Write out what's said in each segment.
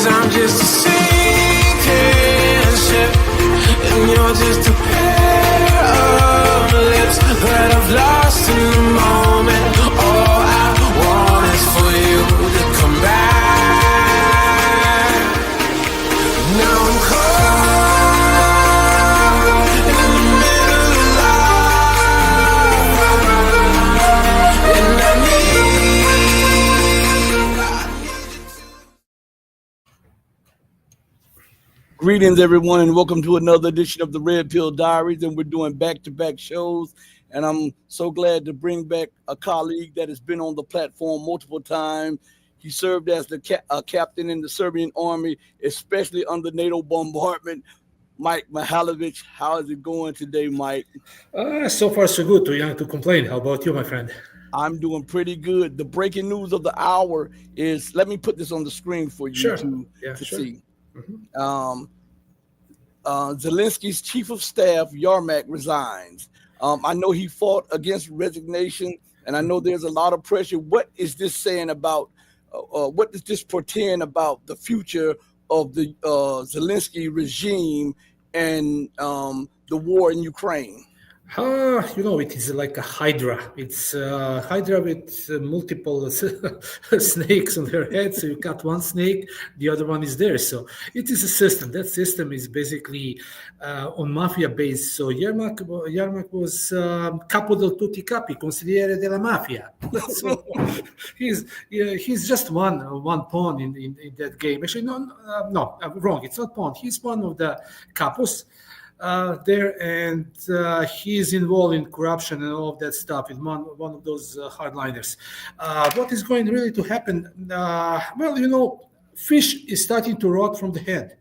I'm just a sinking ship, and you're just a pair of lips that I've lost in the moment. All I want is for you to come back. Now I'm caught in the middle of life, and I need you. Greetings, everyone, and welcome to another edition of the Red Pill Diaries. And we're doing back-to-back shows. And I'm so glad to bring back a colleague that has been on the platform multiple times. He served as the captain in the Serbian army, especially under NATO bombardment. Mike Mihajlović, how is it going today, Mike? So far, so good. Too young to complain. How about you, my friend? I'm doing pretty good. The breaking news of the hour is, let me put this on the screen for you to see. Mm-hmm. Zelensky's chief of staff, Yermak, resigns. I know he fought against resignation, and I know there's a lot of pressure. What is this saying about, what does this portend about the future of the Zelensky regime and the war in Ukraine? It is like a hydra. It's a hydra with multiple snakes on their head. So you cut one snake, the other one is there. So it is a system. That system is basically on mafia base. So Yermak was capo del tutti capi, consigliere della mafia. So he's just one pawn in that game. Actually, no, I'm wrong. It's not pawn. He's one of the capos there, and he's involved in corruption and all of that stuff. Is one of those hardliners. What is going really to happen? Fish is starting to rot from the head,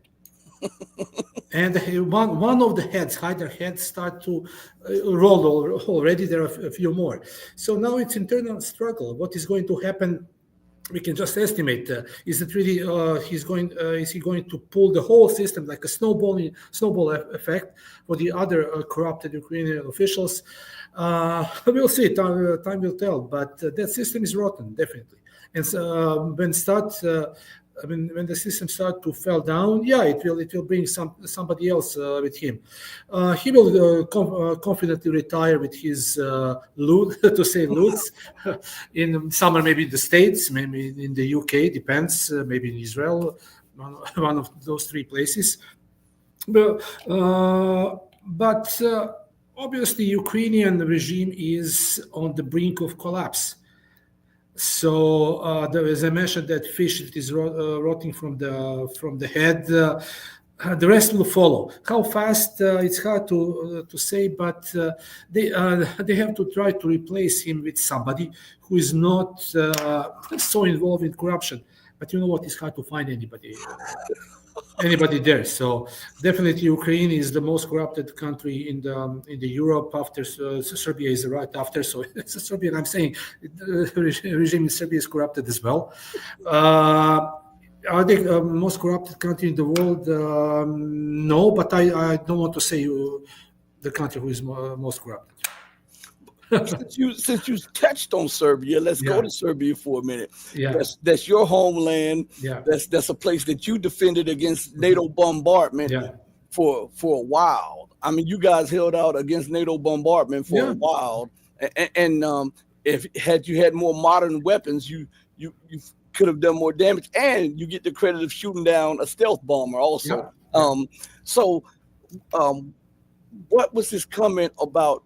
and one of the heads, hider heads, start to roll already. There are a few more. So now it's internal struggle. What is going to happen? We can just estimate. Is it really? Is he going to pull the whole system like a snowball effect for the other corrupted Ukrainian officials? We'll see. Time will tell. But that system is rotten, definitely. And so when the system start to fall down, it will bring somebody else with him. He will confidently retire with his loot, to say loots, in summer, maybe in the States, maybe in the UK, depends, maybe in Israel, one of those three places. But obviously, Ukrainian regime is on the brink of collapse. So as I mentioned, that fish that is rotting from the head, the rest will follow. How fast? It's hard to say, but they have to try to replace him with somebody who is not so involved in corruption. But you know what? It's hard to find anybody there. So definitely Ukraine is the most corrupted country in the Europe after Serbia is right after. So it's a Serbian. I'm saying the regime in Serbia is corrupted as well. Are they most corrupted country in the world? No, but I don't want to say the country who is most corrupted. Since you touched on Serbia, let's go to Serbia for a minute. Yeah. That's your homeland. Yeah. That's a place that you defended against NATO bombardment for a while. I mean, you guys held out against NATO bombardment for a while, and had you had more modern weapons, you could have done more damage, and you get the credit of shooting down a stealth bomber also. What was this comment about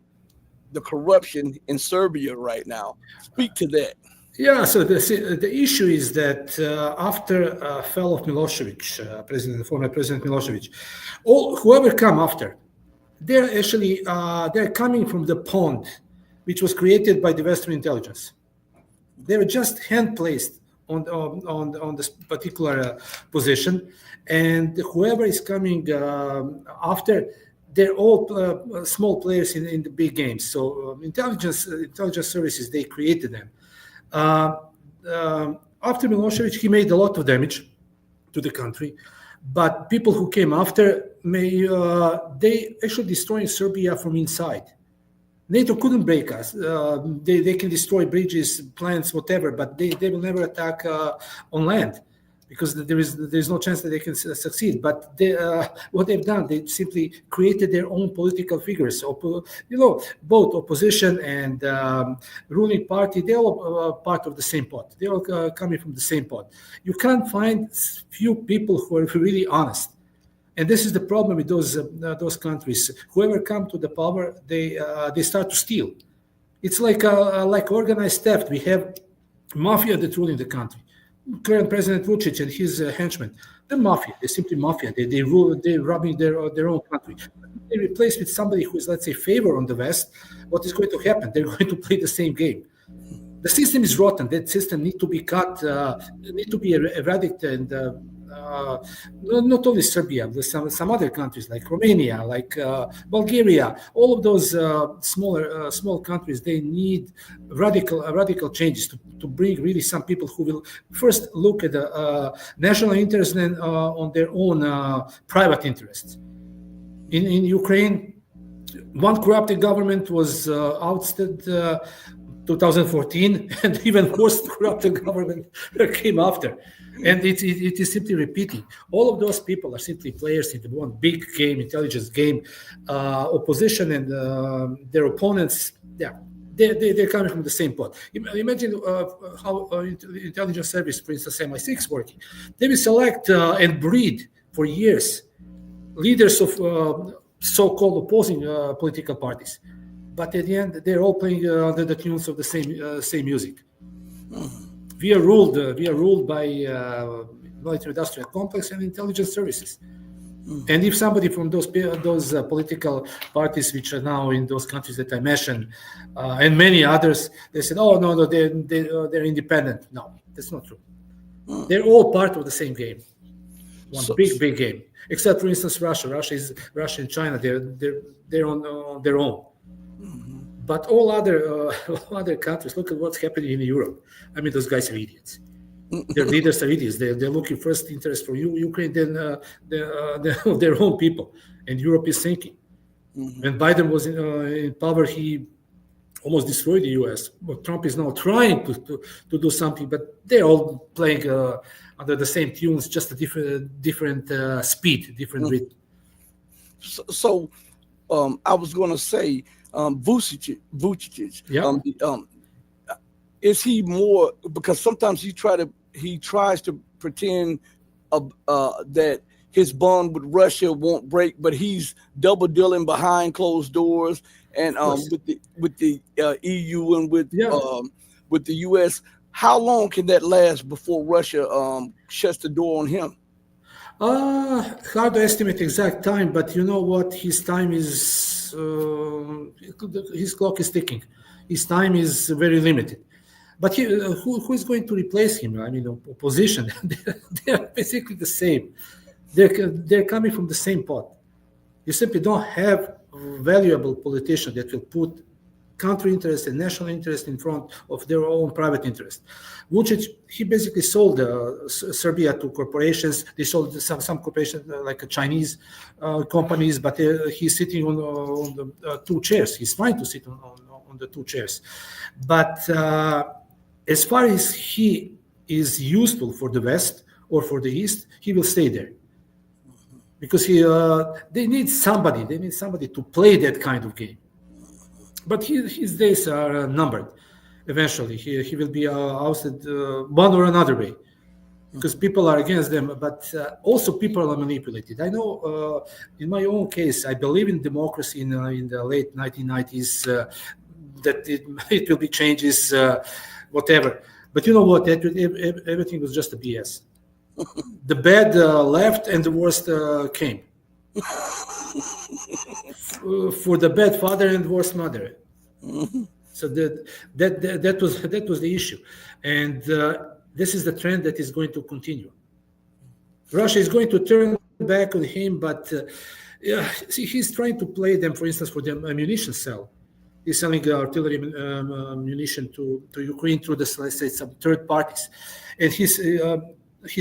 the corruption in Serbia right now? Speak to that. Yeah, so the issue is that after fall of Milosevic, former President Milosevic, whoever come after, they're actually they're coming from the pond, which was created by the Western intelligence. They were just hand placed on this particular position, and whoever is coming after, they're all small players in the big games. So intelligence services, they created them. After Milosevic, he made a lot of damage to the country, but people who came after they actually destroyed Serbia from inside. NATO couldn't break us. They can destroy bridges, plants, whatever, but they will never attack on land, because there is no chance that they can succeed. But what they've done, they simply created their own political figures. Both opposition and ruling party, they're all part of the same pot. They're all coming from the same pot. You can't find few people who are really honest. And this is the problem with those countries. Whoever come to the power, they start to steal. It's like organized theft. We have mafia that's ruling the country. Current President Vučić and his henchmen, they're mafia. They're simply mafia. They rule. They're robbing their own country. They replace with somebody who is, let's say, favor on the West. What is going to happen? They're going to play the same game. The system is rotten. That system needs to be cut. Need to be eradicated. And not only Serbia, but some other countries like Romania, like Bulgaria. All of those small countries, they need radical changes to bring really some people who will first look at the national interest and on their own private interests. In Ukraine, one corrupted government was ousted 2014, and even worse corrupted government came after. And it is simply repeating. All of those people are simply players in the one big game, intelligence game. Opposition and their opponents, they're coming from the same pot. Imagine how intelligence service, for instance, MI6 working. They will select and breed for years leaders of so-called opposing political parties. But at the end, they're all playing under the tunes of the same music. We are ruled by military-industrial complex and intelligence services. And if somebody from those political parties, which are now in those countries that I mentioned, and many others, they said, "Oh no, they're independent." No, that's not true. They're all part of the same game, one big game. Except, for instance, Russia and China. They're on their own. But all other countries, look at what's happening in Europe. I mean, those guys are idiots. Their leaders are idiots. They're looking first interest for Ukraine, then their own people. And Europe is sinking. When Biden was in power, he almost destroyed the U.S. But Trump is now trying to do something, but they're all playing under the same tunes, just a different speed, different rhythm. So I was going to say, Vučić, is he more, because sometimes he tries to pretend that his bond with Russia won't break, but he's double dealing behind closed doors and with the EU and with the US. How long can that last before Russia shuts the door on him? Hard to estimate exact time, but you know what? His time is his clock is ticking. His time is very limited. But who is going to replace him? I mean, opposition. They are basically the same. They're coming from the same pot. You simply don't have valuable politician that will put country interest and national interest in front of their own private interest. Vučić, he basically sold Serbia to corporations. They sold some corporations like Chinese companies, but he's sitting on the two chairs. He's trying to sit on the two chairs. But as far as he is useful for the West or for the East, he will stay there. Because they need somebody. They need somebody to play that kind of game. But his days are numbered. Eventually, he will be ousted one or another way, because people are against them. But also, people are manipulated. I know, in my own case, I believe in democracy in the late 1990s. That it will be changes, whatever. But you know what? Everything was just a BS. The bad left, and the worst came. For the bad father and worse mother. So that was the issue, and this is the trend that is going to continue. Russia is going to turn back on him, but he's trying to play them, for instance, for the ammunition cell. He's selling artillery munition to Ukraine through let's say, some third parties, and he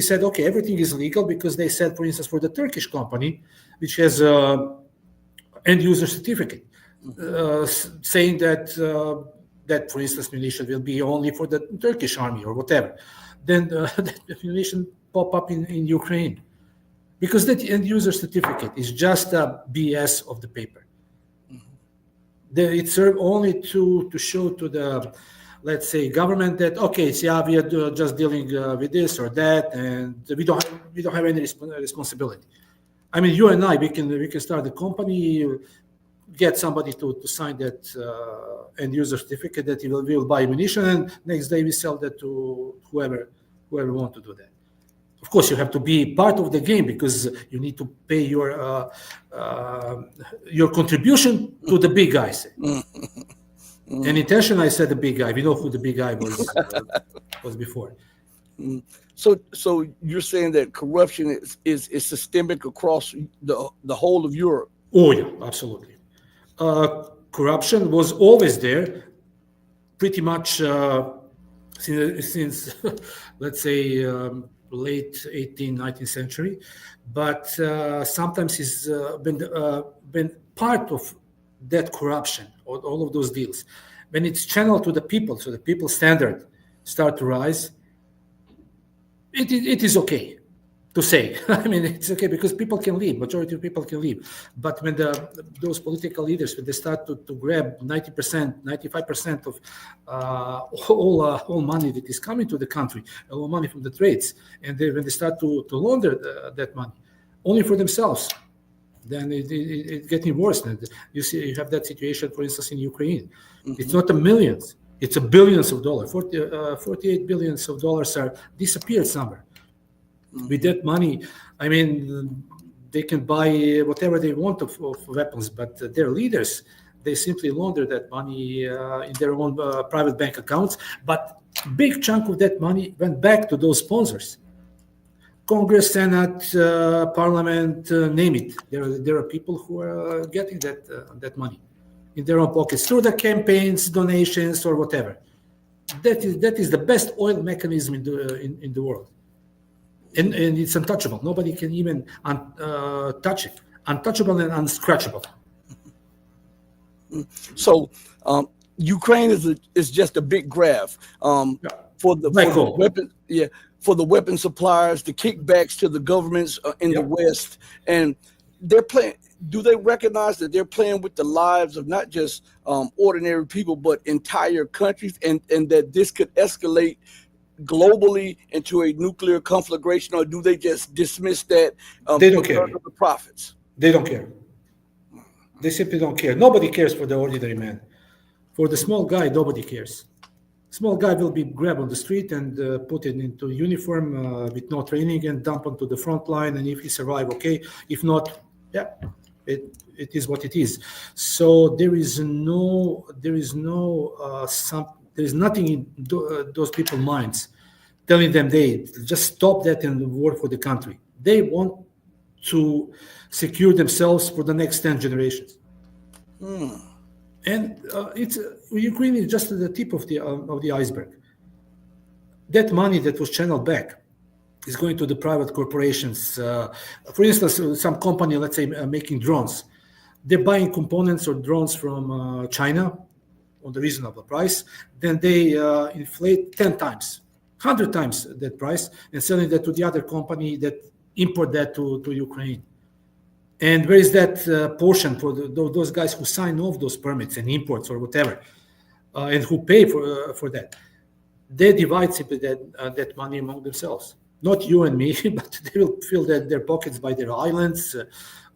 said, okay, everything is legal, because they said, for instance, for the Turkish company, which has end user certificate, saying that for instance, munition will be only for the Turkish army or whatever. then that ammunition pop up in Ukraine, because that end user certificate is just a BS of the paper. It served only to show to the, let's say, government that, okay, so yeah, we are just dealing with this or that, and we don't have any responsibility. I mean, you and I, we can start the company, get somebody to sign that end user certificate that will buy ammunition, and next day we sell that to whoever want to do that. Of course, you have to be part of the game, because you need to pay your contribution to the big guys. And intentionally, I said the big guy. We know who the big guy was before. So you're saying that corruption is systemic across the whole of Europe? Oh yeah, absolutely. Corruption was always there, pretty much since let's say late 18th, 19th century, but sometimes it's been part of that corruption, all of those deals. When it's channeled to the people, so the people's standard start to rise, it is okay to say. I mean, it's okay because people can leave, majority of people can leave. But when those political leaders, when they start to grab 90%, 95% of all money that is coming to the country, all money from the trades, and when they start to launder that money, only for themselves, then it's getting worse. And you have that situation, for instance, in Ukraine. It's not the millions, it's a billions of dollars. 48 billions of dollars are disappeared somewhere. With that money, I mean, they can buy whatever they want of weapons, but their leaders, they simply launder that money in their own private bank accounts. But big chunk of that money went back to those sponsors. Congress, Senate, Parliament, name it. There are people who are getting that money in their own pockets through the campaigns, donations, or whatever. That is the best oil mechanism in the world. And it's untouchable. Nobody can even touch it. Untouchable and unscratchable. So Ukraine is just a big graph for the weapon. Yeah, for the weapon suppliers, the kickbacks to the governments in the West, and they're playing. Do they recognize that they're playing with the lives of not just ordinary people, but entire countries, and that this could escalate globally into a nuclear conflagration, or do they just dismiss that? They don't care. The profits. They don't care. They simply don't care. Nobody cares for the ordinary man. For the small guy, nobody cares. Small guy will be grabbed on the street and put into uniform with no training and dumped onto the front line. And if he survives, okay. If not, it is what it is. So there is nothing in those people's minds telling them they just stop that and work for the country. They want to secure themselves for the next 10 generations. And Ukraine is just the tip of the iceberg. That money that was channeled back is going to the private corporations. For instance, some company, let's say, making drones. They're buying components or drones from China on the reasonable price. Then they inflate 10 times, 100 times that price, and selling that to the other company that import that to Ukraine. And where is that portion for those guys who sign off those permits and imports or whatever, and who pay for that? They divide simply that money among themselves. Not you and me, but they will fill their pockets by their islands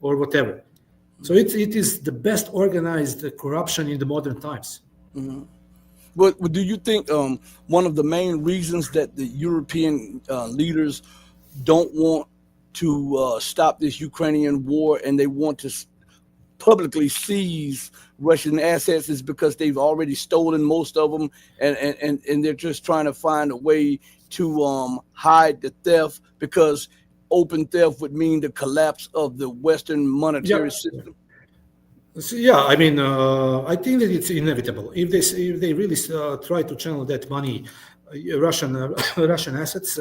or whatever. So it is the best organized corruption in the modern times. Mm-hmm. But do you think one of the main reasons that the European leaders don't want to stop this Ukrainian war and they want to publicly seize Russian assets is because they've already stolen most of them, and they're just trying to find a way to hide the theft, because open theft would mean the collapse of the Western monetary system? So, I mean, I think that it's inevitable. If they really try to channel that money, Russian assets,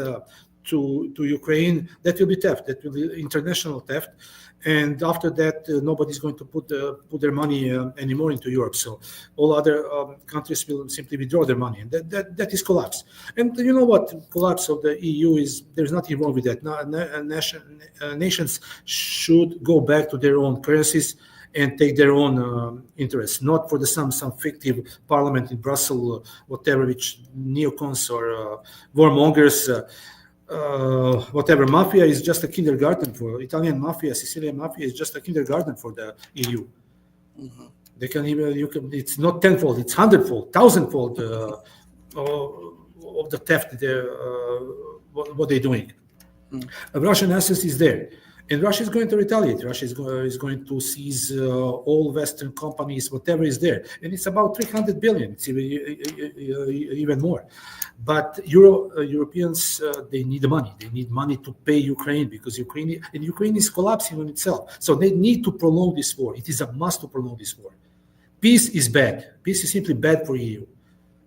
to Ukraine, that will be theft. That will be international theft. And after that, nobody's going to put their money anymore into Europe. So all other countries will simply withdraw their money, and that is collapse. And you know what? Collapse of the EU is, there's nothing wrong with that. Nations should go back to their own currencies and take their own interests, not for some fictive parliament in Brussels, whatever, which neocons or warmongers. Whatever, mafia is just a kindergarten for Italian mafia, Sicilian mafia is just a kindergarten for the EU. Mm-hmm. They can even it's not tenfold, it's hundredfold, thousandfold of the theft. What they're doing. Russian assets is there, and Russia is going to retaliate. Russia is going to seize all Western companies, whatever is there, and it's about 300 billion. It's even more. But Europeans, they need the money. They need money to pay Ukraine, because Ukraine is collapsing on itself. So they need to prolong this war. It is a must to prolong this war. Peace is bad. Peace is simply bad for EU.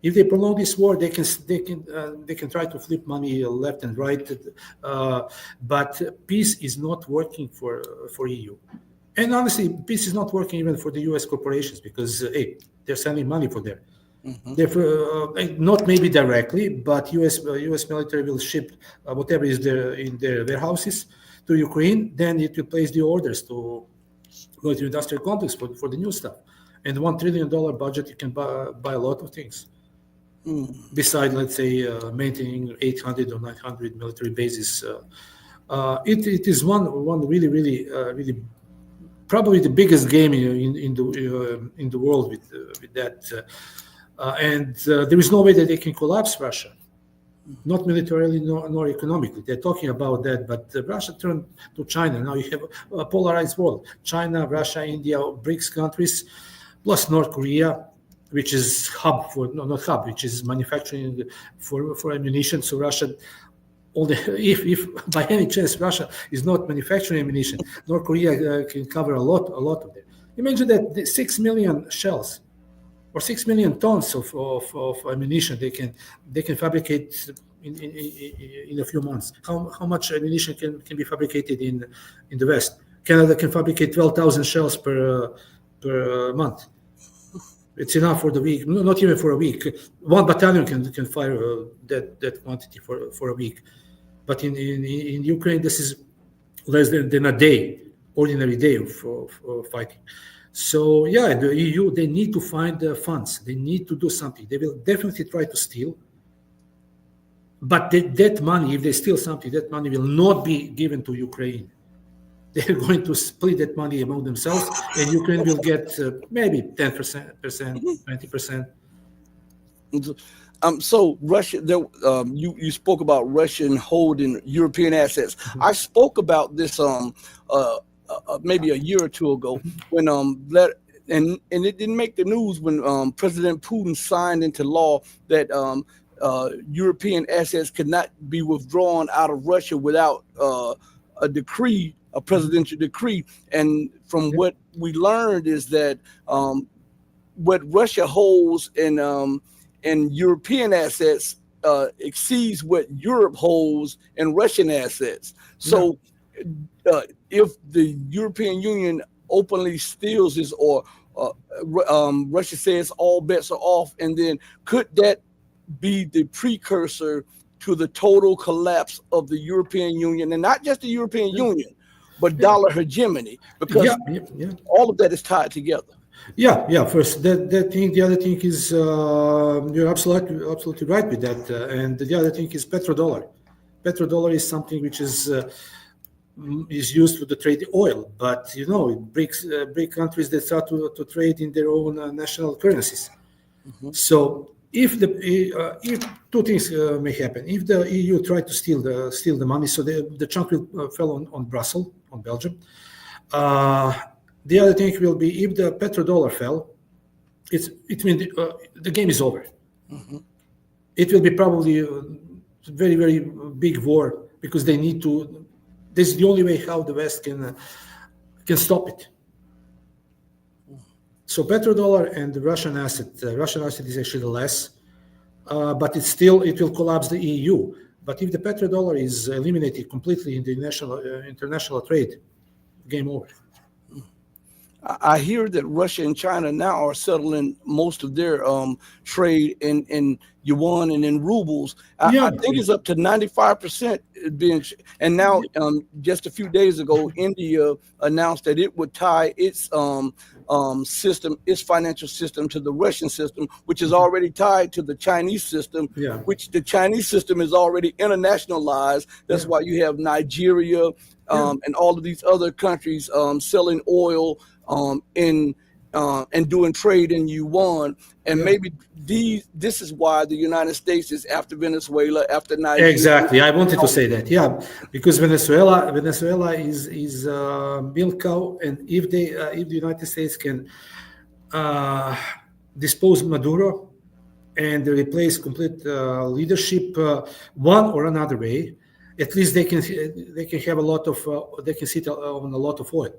If they prolong this war, they can try to flip money left and right. But peace is not working for EU. And honestly, peace is not working even for the U.S. corporations, because they're sending money for them. Mm-hmm. Therefore, not maybe directly, but U.S. military will ship whatever is there in their warehouses to Ukraine. Then it will place the orders to military industrial complex for the new stuff. And $1 trillion budget, you can buy a lot of things. Besides, let's say, maintaining 800 or 900 military bases. It is one really probably the biggest game in the world with that. And there is no way that they can collapse Russia, not militarily nor economically. They're talking about that, but Russia turned to China. Now you have a polarized world: China, Russia, India, BRICS countries, plus North Korea, which is which is manufacturing for ammunition. So Russia, if by any chance Russia is not manufacturing ammunition, North Korea can cover a lot of them. Imagine that the 6 million shells or 6 million tons of ammunition they can fabricate in a few months. How much ammunition can be fabricated in the West? Canada can fabricate 12,000 shells per month. It's enough for the week, not even for a week. One battalion can fire that quantity for a week. But in Ukraine, this is less than a day, ordinary day of fighting. So yeah, the EU, they need to find the funds. They need to do something. They will definitely try to steal. But that money, if they steal something, that money will not be given to Ukraine. They're going to split that money among themselves, and Ukraine will get maybe 10%, 20%. So Russia, you spoke about Russian holding European assets. Mm-hmm. I spoke about this maybe a year or two ago when and it didn't make the news when President Putin signed into law that European assets could not be withdrawn out of Russia without a decree. A presidential decree, and from what we learned is that what Russia holds in European assets exceeds what Europe holds in Russian assets. So, if the European Union openly steals this, or Russia says all bets are off, and then could that be the precursor to the total collapse of the European Union, and not just the European Union, but dollar hegemony, because all of that is tied together. First, that thing. The other thing is you're absolutely right with that. And the other thing is petrodollar. Petrodollar is something which is used for the trade oil, but BRIC countries that start to trade in their own national currencies. Mm-hmm. So if two things may happen, if the EU tried to steal the money, so the chunk will fell on Brussels, on Belgium. The other thing will be if the petrodollar fell, it means the game is over. Mm-hmm. It will be probably a very, very big war, because they need to. This is the only way how the West can stop it. So petrodollar and the Russian asset is actually less, but it will collapse the EU. But if the petrodollar is eliminated completely in the international trade, game over. I hear that Russia and China now are settling most of their trade in yuan and in rubles. I think it's up to 95% being. And now, just a few days ago, India announced that it would tie its system, its financial system, to the Russian system, which is already tied to the Chinese system. Which the Chinese system is already internationalized. That's why you have Nigeria and all of these other countries selling oil. And doing trade in yuan, and maybe this is why the United States is after Venezuela, after Nigeria. Exactly, I wanted to say that, because Venezuela is milk cow, and if the United States can dispose Maduro and replace complete leadership one or another way, at least they can have a lot of they can sit on a lot of oil.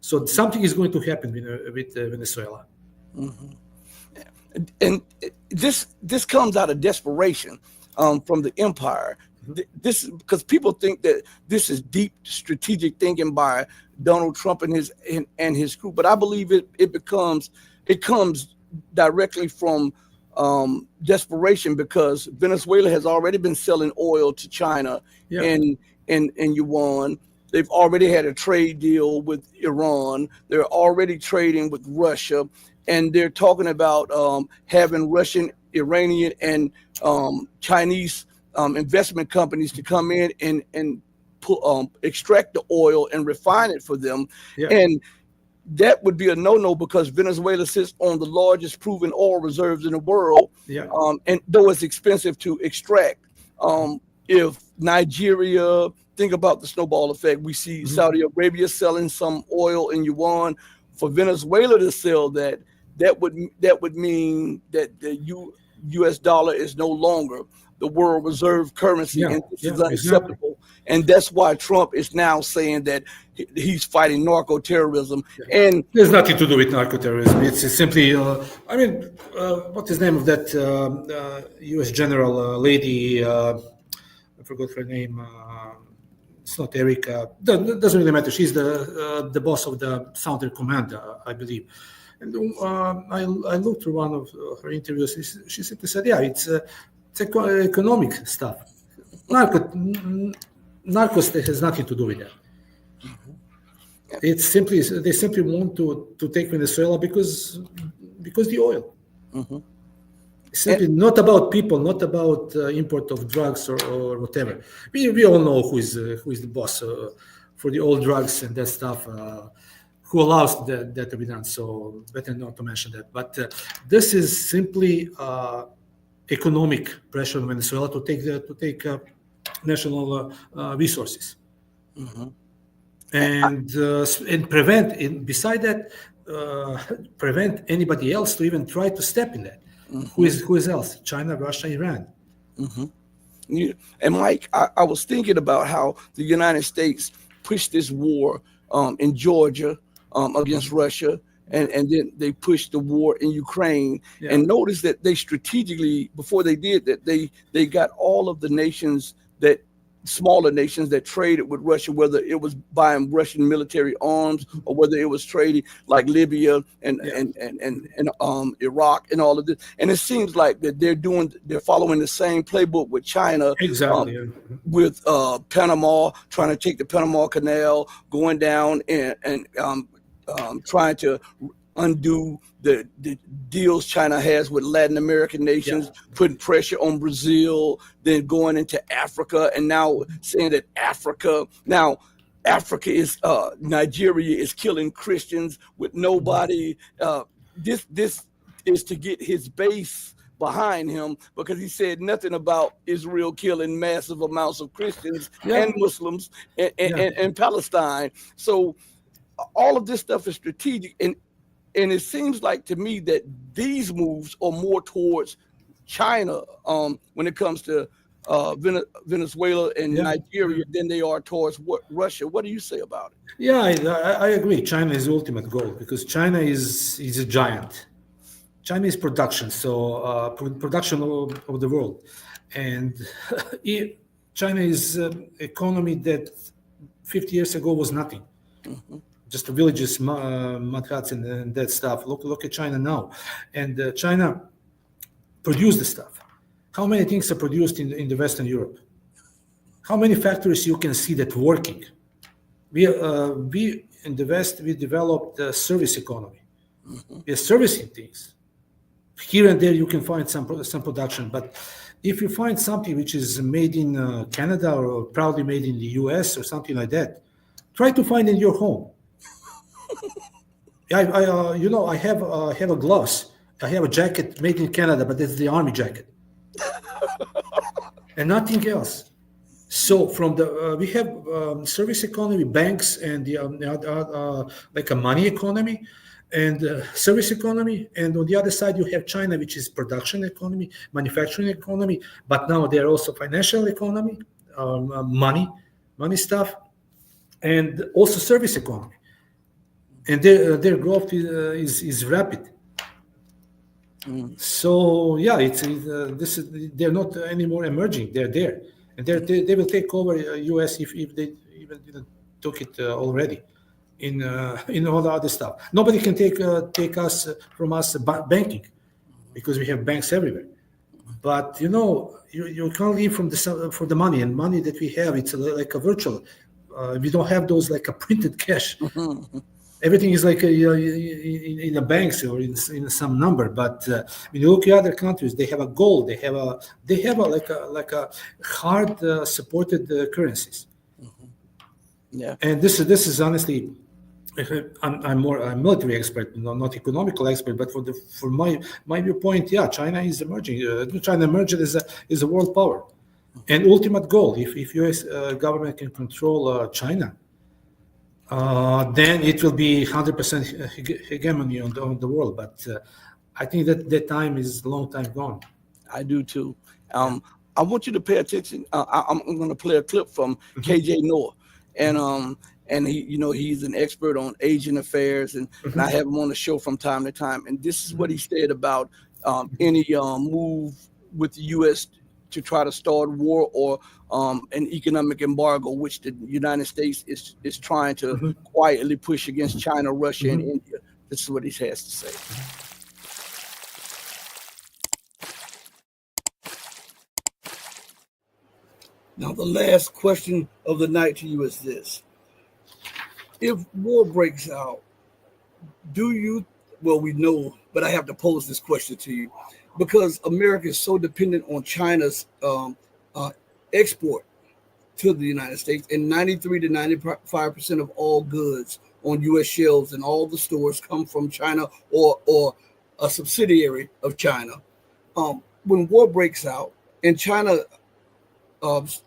So something is going to happen with Venezuela. And this comes out of desperation from the empire. This because people think that this is deep strategic thinking by Donald Trump and his group, but I believe it comes directly from desperation, because Venezuela has already been selling oil to China in yuan. They've already had a trade deal with Iran. They're already trading with Russia, and they're talking about having Russian, Iranian, and Chinese investment companies to come in and extract the oil and refine it for them. And that would be a no-no, because Venezuela sits on the largest proven oil reserves in the world. And though it's expensive to extract, if Nigeria, think about the snowball effect. We see Saudi Arabia selling some oil in yuan. For Venezuela to sell that would mean that the U.S. dollar is no longer the world reserve currency, and this is unacceptable. And that's why Trump is now saying that he's fighting narco-terrorism. And there's nothing to do with narco-terrorism. It's simply, what is the name of that U.S. general lady? I forgot her name. It's not Erica. Doesn't really matter. She's the boss of the Southern Command, I believe. And I looked through one of her interviews. She simply said, it's economic stuff. Narcos has nothing to do with that. It's simply they simply want to take Venezuela because the oil. Simply not about people, not about import of drugs or whatever. We all know who is the boss for the old drugs and that stuff, who allows that to be done. So better not to mention that. But this is simply economic pressure on Venezuela to take national resources, and prevent. Beside that, prevent anybody else to even try to step in that. Who is else? China, Russia, Iran. And Mike, I was thinking about how the United States pushed this war in Georgia against Russia, and then they pushed the war in Ukraine. And notice that they strategically, before they did that, they got all of the nations smaller nations that traded with Russia, whether it was buying Russian military arms or whether it was trading like Libya and Iraq and all of this. And it seems like that they're following the same playbook with China, with Panama, trying to take the Panama Canal, going down and trying to undo the deals China has with Latin American nations, putting pressure on Brazil, then going into Africa, and now saying that Africa is Nigeria is killing Christians with nobody. This is to get his base behind him, because he said nothing about Israel killing massive amounts of Christians and Muslims and Palestine. So all of this stuff is strategic, and it seems like to me that these moves are more towards China when it comes to Venezuela and Nigeria than they are towards Russia. What do you say about it? Yeah, I agree. China is the ultimate goal, because China is a giant. China is production, so production of the world. And China is an economy that 50 years ago was nothing. Just the villages, mud huts, and that stuff. Look at China now, and China produced the stuff. How many things are produced in the Western Europe? How many factories you can see that working? We in the West, we developed a service economy. We are servicing things. Here and there you can find some production, but if you find something which is made in Canada or proudly made in the US or something like that, try to find in your home. I have a gloves. I have a jacket made in Canada, but it's the army jacket, and nothing else. So from the we have service economy, banks, and the like a money economy, and service economy, and on the other side you have China, which is production economy, manufacturing economy, but now they're also financial economy, money stuff, and also service economy, and their growth is rapid. So yeah, they're not anymore emerging; they're there, and they will take over U.S. if they even didn't took it already. In all the other stuff, nobody can take us from us banking, because we have banks everywhere. But you can't live for the money, and money that we have, it's like a virtual. We don't have those like a printed cash. Everything is like in the banks or in some number. But when you look at other countries, they have a gold. They have like a hard supported currencies. Yeah. And this is honestly, I'm military expert, not economical expert, but for my viewpoint, yeah, China is emerging. China emerged as a world power, and ultimate goal. If U.S. Government can control China, then it will be 100% hegemony on the world. But I think that time is a long time gone. I do too. I want you to pay attention. I'm going to play a clip from KJ Noah, and he, he's an expert on Asian affairs, and I have him on the show from time to time. And this is what he said about any move with the U.S. to try to start war or an economic embargo, which the United States is trying to quietly push against China, Russia, and India. This is what he has to say. Now, the last question of the night to you is this. If war breaks out, we know, but I have to pose this question to you, because America is so dependent on China's export to the United States, and 93 to 95% of all goods on U.S. shelves and all the stores come from China or a subsidiary of China. When war breaks out and China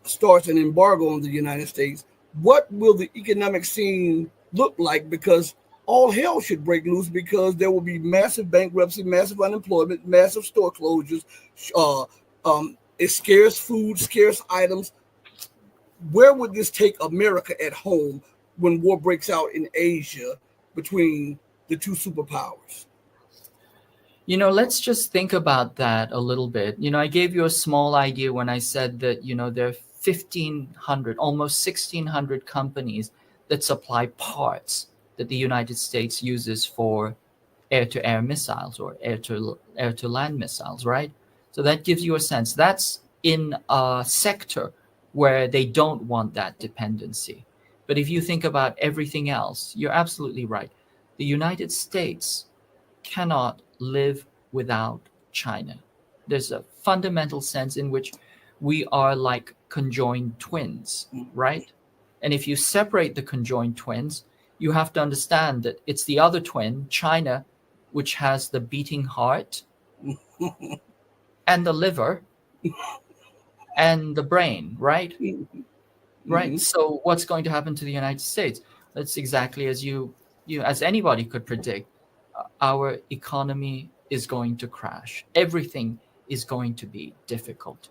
starts an embargo on the United States, what will the economic scene look like? Because all hell should break loose, because there will be massive bankruptcy, massive unemployment, massive store closures, scarce food, scarce items. Where would this take America at home when war breaks out in Asia between the two superpowers? Let's just think about that a little bit. I gave you a small idea when I said that, there are 1,500, almost 1,600 companies that supply parts that the United States uses for air-to-air missiles or air-to-land missiles, right? So that gives you a sense. That's in a sector where they don't want that dependency. But if you think about everything else, you're absolutely right. The United States cannot live without China. There's a fundamental sense in which we are like conjoined twins, right? And if you separate the conjoined twins, you have to understand that it's the other twin, China, which has the beating heart and the liver and the brain, right? Right. So what's going to happen to the United States? That's exactly as as anybody could predict. Our economy is going to crash. Everything is going to be difficult.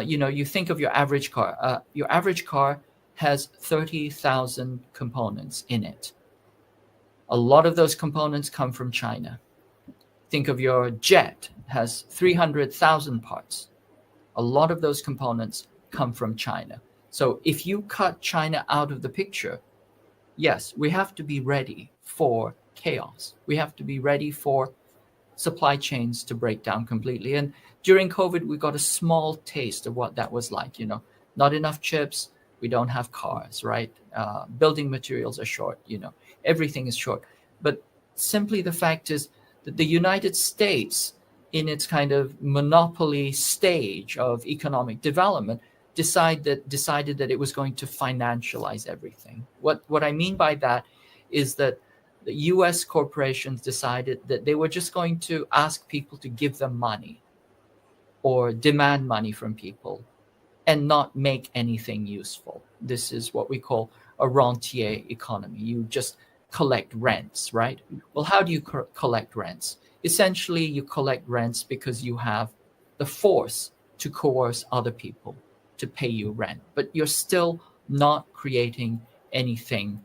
You think of your average car. Your average car has 30,000 components in it. A lot of those components come from China. Think of your jet, has 300,000 parts. A lot of those components come from China. So if you cut China out of the picture, yes, we have to be ready for chaos. We have to be ready for supply chains to break down completely. And during COVID, we got a small taste of what that was like. Not enough chips. We don't have cars, right? Building materials are short. Everything is short. But simply the fact is that the United States, in its kind of monopoly stage of economic development, decided that it was going to financialize everything. What I mean by that is that the US corporations decided that they were just going to ask people to give them money or demand money from people and not make anything useful. This is what we call a rentier economy. You just collect rents, right? Well, how do you collect rents? Essentially, you collect rents because you have the force to coerce other people to pay you rent, but you're still not creating anything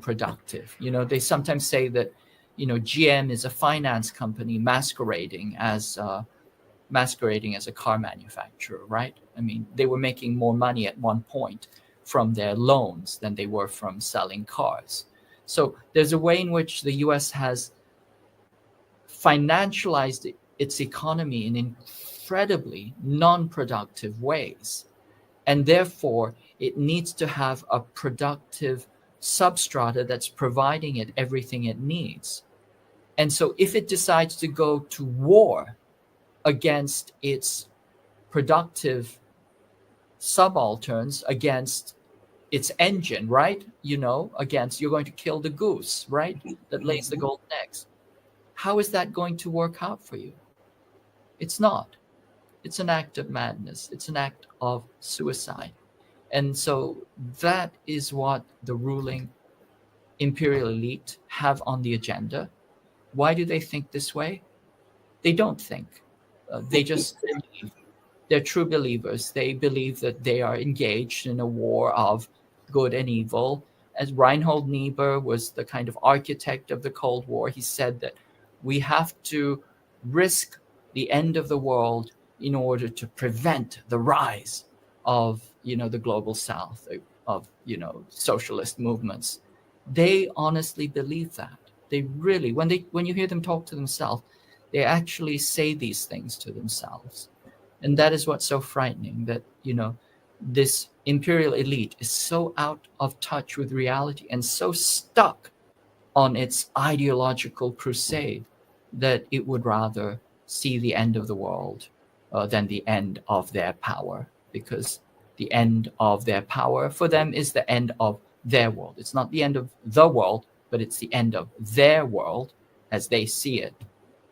productive. They sometimes say that GM is a finance company masquerading as a car manufacturer, right? I mean, they were making more money at one point from their loans than they were from selling cars. So there's a way in which the US has financialized its economy in incredibly non-productive ways. And therefore, it needs to have a productive substrata that's providing it everything it needs. And so if it decides to go to war against its productive subalterns, against its engine, right? Against, you're going to kill the goose, right? That lays the golden eggs. How is that going to work out for you? It's not. It's an act of madness. It's an act of suicide. And so that is what the ruling imperial elite have on the agenda. Why do they think this way? They don't think. They just believe. They're true believers. They believe that they are engaged in a war of good and evil. As Reinhold Niebuhr was the kind of architect of the Cold War, he said that we have to risk the end of the world in order to prevent the rise of the global south, of socialist movements. They honestly believe that. They really, when you hear them talk to themselves, they actually say these things to themselves. And that is what's so frightening, that this imperial elite is so out of touch with reality and so stuck on its ideological crusade that it would rather see the end of the world than the end of their power, because the end of their power for them is the end of their world. It's not the end of the world, but it's the end of their world as they see it.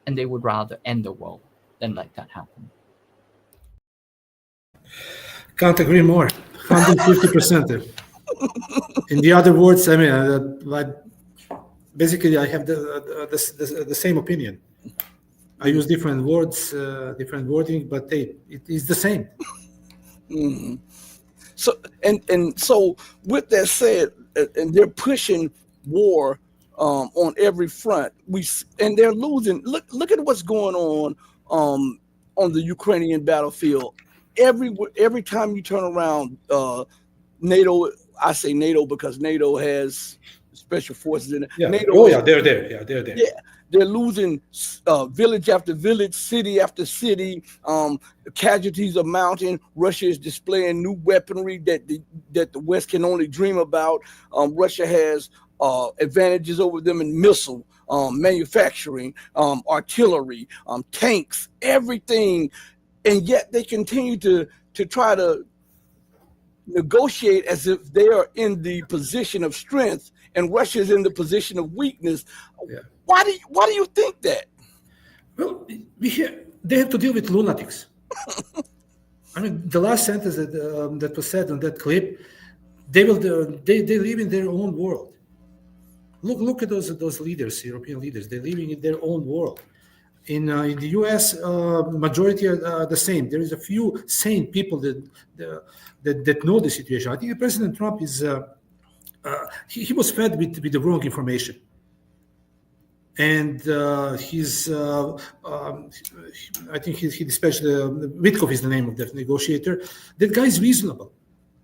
And they would rather end the world than let that happen. Can't agree more. 150%. In the other words, I mean, basically, I have the same opinion. I use different words, different wording, but it is the same. Mm-hmm. So with that said, and they're pushing war on every front. And they're losing. Look at what's going on the Ukrainian battlefield. Every time you turn around, NATO. I say NATO because NATO has special forces in it. Yeah. NATO, they're there. Yeah, they're there. Yeah, they're losing village after village, city after city. Casualties are mounting. Russia is displaying new weaponry that the West can only dream about. Russia has advantages over them in missile manufacturing, artillery, tanks, everything, and yet they continue to try to negotiate as if they are in the position of strength and Russia is in the position of weakness. Yeah. Why do you think that? Well, they have to deal with lunatics. I mean, the last sentence that was said on that clip, they live in their own world. Look at those leaders, European leaders. They're living in their own world. In the U.S., majority are the same. There is a few sane people that know the situation. I think President Trump is he was fed with the wrong information. and I think he dispatched Witkov is the name of the negotiator. That guy is reasonable.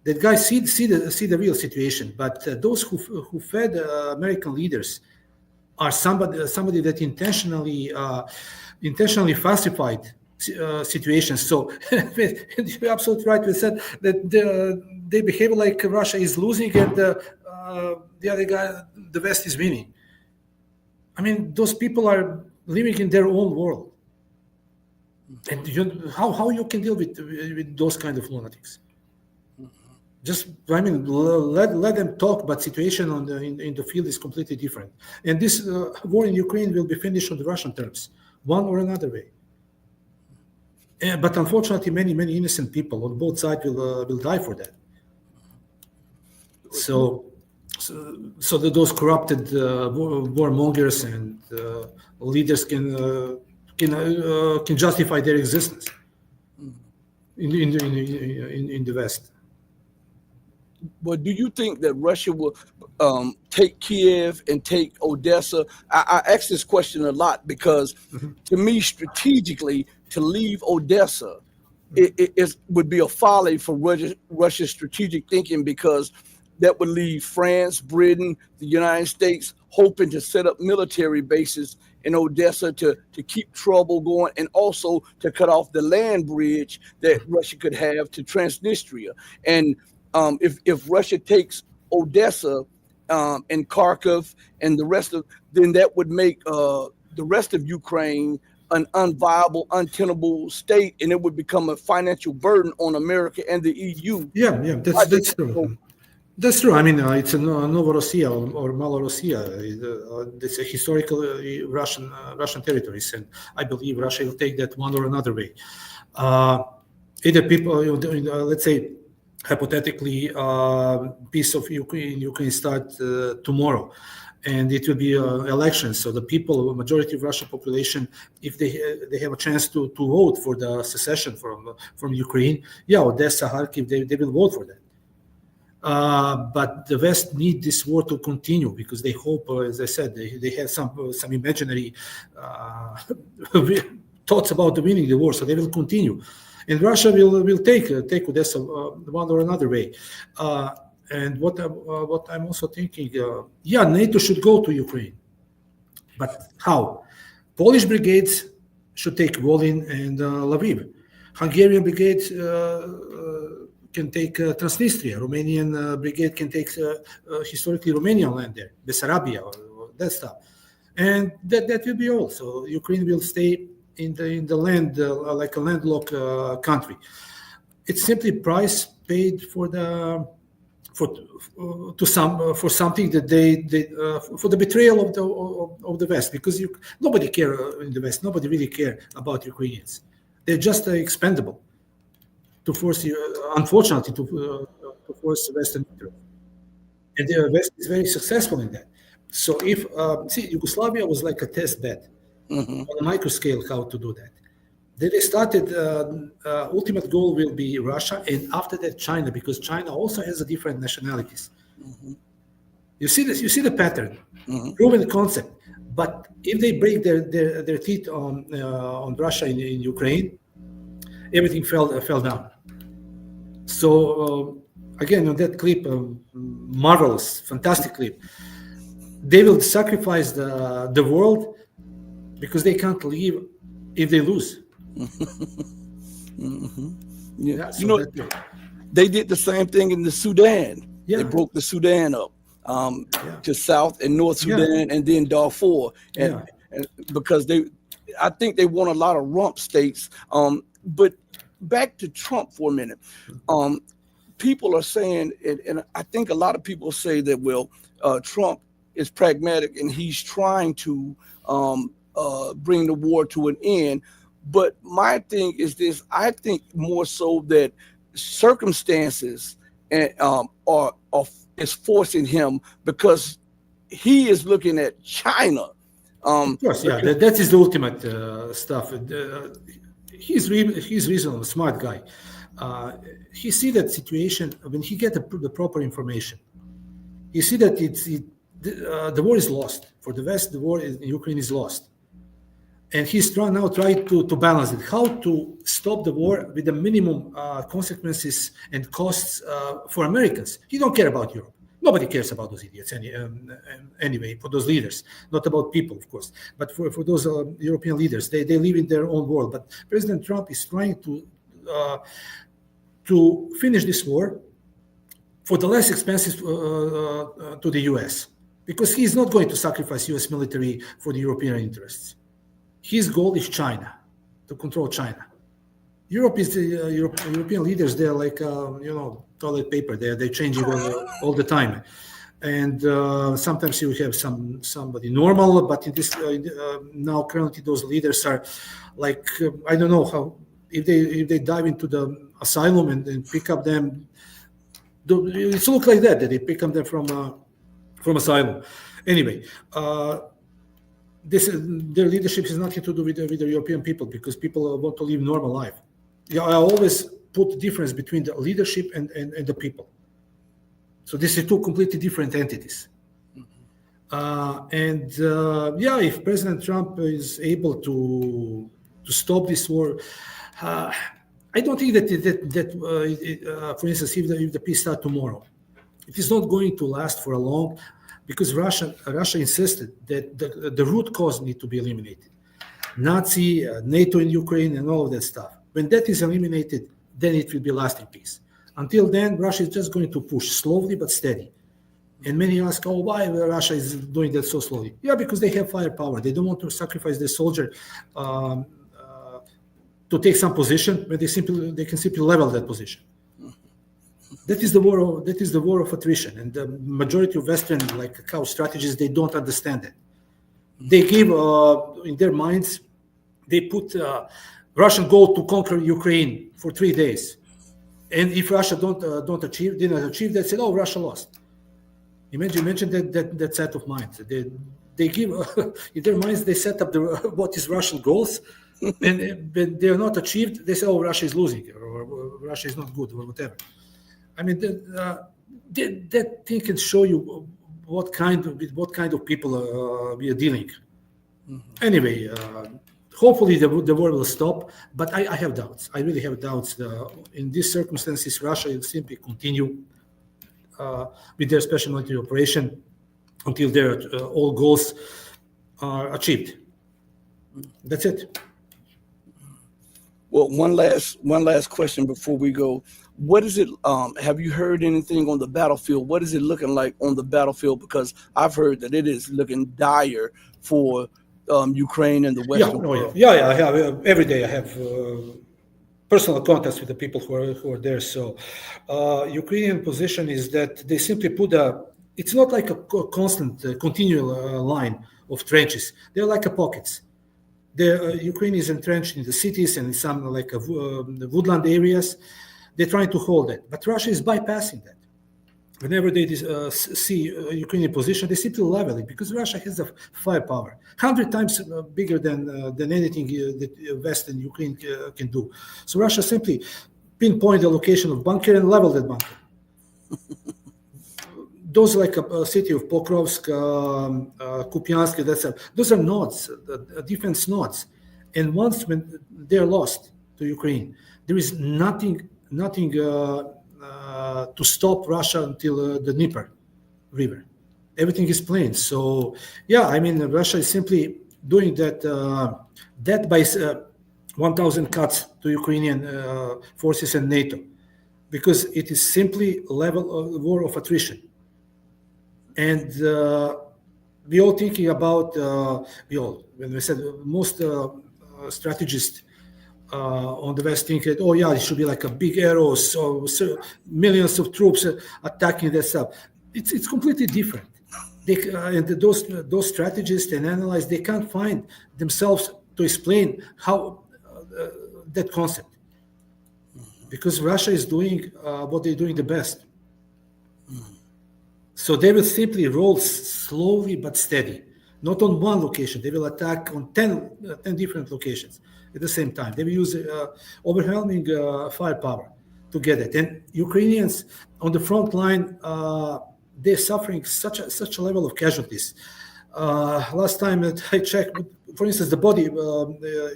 That guy see the real situation. But those who fed American leaders are somebody that intentionally falsified situations. So you're absolutely right. We said that they behave like Russia is losing and the other guy, the West, is winning. I mean, those people are living in their own world, and how you can deal with those kind of lunatics? Just, I mean, let them talk, but situation in the field is completely different. And this war in Ukraine will be finished on the Russian terms, one or another way. But unfortunately, many innocent people on both sides will die for that. So that those corrupted warmongers and leaders can justify their existence in the West. But do you think that Russia will take Kiev and take Odessa? I ask this question a lot because, to me, strategically, to leave Odessa, it would be a folly for Russia's strategic thinking, because that would leave France, Britain, the United States hoping to set up military bases in Odessa to keep trouble going, and also to cut off the land bridge that Russia could have to Transnistria. And if Russia takes Odessa and Kharkiv and the rest of, then that would make the rest of Ukraine an unviable, untenable state, and it would become a financial burden on America and the EU. Yeah, that's true. That's true. I mean, it's a Novorossiya or Malorossiya. It's a historical Russian territories, and I believe Russia will take that one or another way. Either people, let's say, hypothetically, peace of Ukraine start tomorrow, and it will be elections. So the people, majority of Russian population, if they have a chance to vote for the secession from Ukraine, Odessa, Kharkiv, they will vote for that. But the West need this war to continue, because they hope, as I said, they have some imaginary thoughts about winning the war, so they will continue. And Russia will take Odessa one or another way. And what I'm also thinking, NATO should go to Ukraine, but how? Polish brigades should take Volyn and Lviv. Hungarian brigades can take Transnistria. Romanian brigade can take historically Romanian land there, Bessarabia, or that stuff. And that will be all. So Ukraine will stay in the land like a landlocked country. It's simply price paid for something that they for the betrayal of the West, because nobody care in the West. Nobody really care about Ukrainians. They're just expendable to force you, unfortunately, to force Western interest. And the West is very successful in that. So if Yugoslavia was like a test bed on a micro scale, how to do that. Then they started. Ultimate goal will be Russia, and after that China, because China also has a different nationalities. You see this. You see the pattern, proven concept. But if they break their teeth on Russia in Ukraine, everything fell down. So again, on that clip, marvelous, fantastic clip, they will sacrifice the world because they can't leave if they lose. Yeah, so they did the same thing in the Sudan. They broke the Sudan up to South and North Sudan, and then Darfur, and because I think they want a lot of rump states. But back to Trump for a minute. People are saying, and I think a lot of people say that, Trump is pragmatic and he's trying to bring the war to an end. But my thing is this: I think more so that circumstances is forcing him, because he is looking at China. Of course, that is the ultimate stuff. He's reasonable, smart guy. He see that situation when he get the proper information. You see that the war is lost. For the West, the war in Ukraine is lost. And he's trying to balance it. How to stop the war with the minimum consequences and costs for Americans. He don't care about Europe. Nobody cares about those idiots anyway, for those leaders. Not about people, of course. But for those European leaders, they live in their own world. But President Trump is trying to finish this war for the less expensive to the U.S. Because he's not going to sacrifice U.S. military for the European interests. His goal is China, to control China. Europe is the European leaders. They're like toilet paper. They're changing all the time, and sometimes you have somebody normal. But in this now currently those leaders are like I don't know how if they dive into the asylum and pick up them. It's look like that they pick up them from asylum. Anyway. Their leadership is nothing to do with the European people because people want to live normal life. Yeah, I always put the difference between the leadership and the people. So these are two completely different entities. If President Trump is able to stop this war, I don't think that for instance, if the peace starts tomorrow, it is not going to last for a long. Because Russia insisted that the root cause need to be eliminated. Nazi, NATO in Ukraine, and all of that stuff. When that is eliminated, then it will be lasting peace. Until then, Russia is just going to push slowly but steady. And many ask, why Russia is doing that so slowly? Yeah, because they have firepower. They don't want to sacrifice their soldier to take some position when they can simply level that position. That is the war of attrition, and the majority of Western cow strategists they don't understand it. They give in their minds they put Russian goal to conquer Ukraine for 3 days, and if Russia didn't achieve, they said, Russia lost. Imagine that set of minds. They give in their minds they set up what is Russian goals, and when they are not achieved, they say, Russia is losing or Russia is not good or whatever. I mean, that thing can show you what kind of people we are dealing. Mm-hmm. Anyway, hopefully the war will stop, but I have doubts. I really have doubts. In these circumstances, Russia will simply continue with their special military operation until their all goals are achieved. That's it. Well, one last question before we go. What is it? Have you heard anything on the battlefield? What is it looking like on the battlefield? Because I've heard that it is looking dire for Ukraine and the Western world. Yeah. I have every day. I have personal contacts with the people who are there. So, Ukrainian position is that they simply put it's not like a constant, continual line of trenches. They're like pockets. Ukraine is entrenched in the cities and in some the woodland areas. They're trying to hold it, but Russia is bypassing that. Whenever they see a Ukrainian position, they simply level it because Russia has the firepower, 100 times bigger than anything that West and Ukraine can do. So Russia simply pinpoint the location of bunker and level that bunker. Those like a city of Pokrovsk, Kupiansk, those are nodes, defense nodes. And once when they're lost to Ukraine, there is nothing to stop Russia until the Dnieper River. Everything is plain. So, Russia is simply doing that by 1,000 cuts to Ukrainian forces and NATO, because it is simply a level of war of attrition. And we all thinking about, when we said most strategists on the West think that, it should be like a big arrows, so millions of troops attacking that stuff. It's completely different. And those strategists and analysts, they can't find themselves to explain how that concept. Because Russia is doing what they're doing the best. So they will simply roll slowly but steady, not on one location. They will attack on 10 different locations at the same time. They will use overwhelming firepower to get it. And Ukrainians on the front line, they're suffering such a level of casualties. Last time that I checked, for instance, the body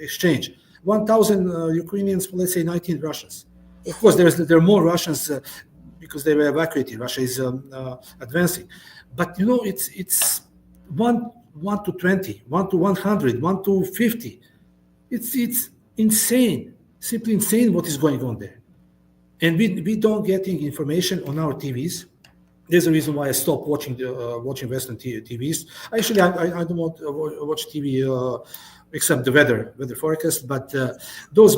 exchange, 1,000 Ukrainians, let's say 19 Russians. Of course, there are more Russians because they were evacuated. Russia is advancing, but it's 1 to 20, 1 to 100, 1 to 50. It's insane, simply insane what is going on there, and we don't getting information on our TVs. There's a reason why I stopped watching Western TVs. Actually, I don't want to watch TV except the weather forecast. But those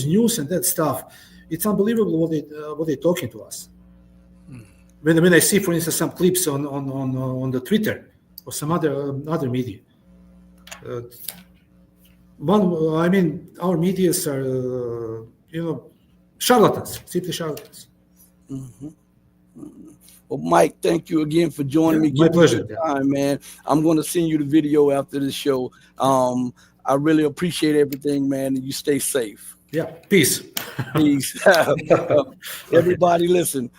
news and that stuff, it's unbelievable what they're talking to us. When I see, for instance, some clips on the Twitter or some other media, our medias are charlatans, simply charlatans. Mm-hmm. Well, Mike, thank you again for joining me. My pleasure. Time, man. I'm going to send you the video after the show. I really appreciate everything, man, and you stay safe. Yeah, peace. Peace. Everybody, listen.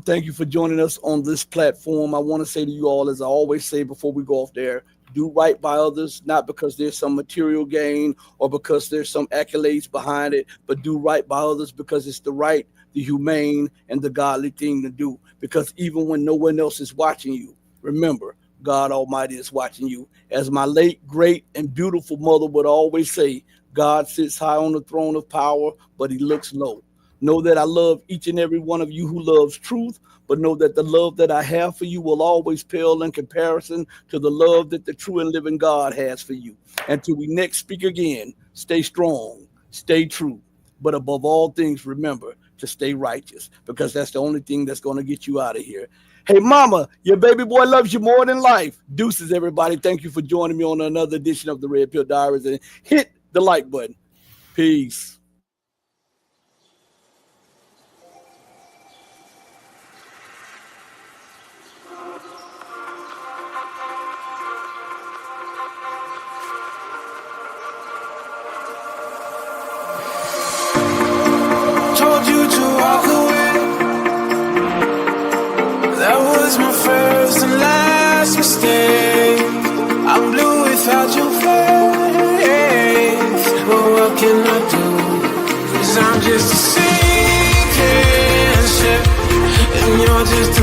Thank you for joining us on this platform. I want to say to you all, as I always say before we go off there, do right by others, not because there's some material gain or because there's some accolades behind it, but do right by others because it's the right, the humane, and the godly thing to do. Because even when no one else is watching you, remember, God Almighty is watching you. As my late, great, and beautiful mother would always say, God sits high on the throne of power, but he looks low. Know that I love each and every one of you who loves truth, but know that the love that I have for you will always pale in comparison to the love that the true and living God has for you. Until we next speak again, stay strong, stay true, but above all things, remember to stay righteous, because that's the only thing that's going to get you out of here. Hey, mama, your baby boy loves you more than life. Deuces, everybody. Thank you for joining me on another edition of the Red Pill Diaries, and hit the like button. Peace. Told you to walk away. That was my first and last mistake. I'm blue without your face. But what can I do? 'Cause I'm just a sinking ship, and you're just a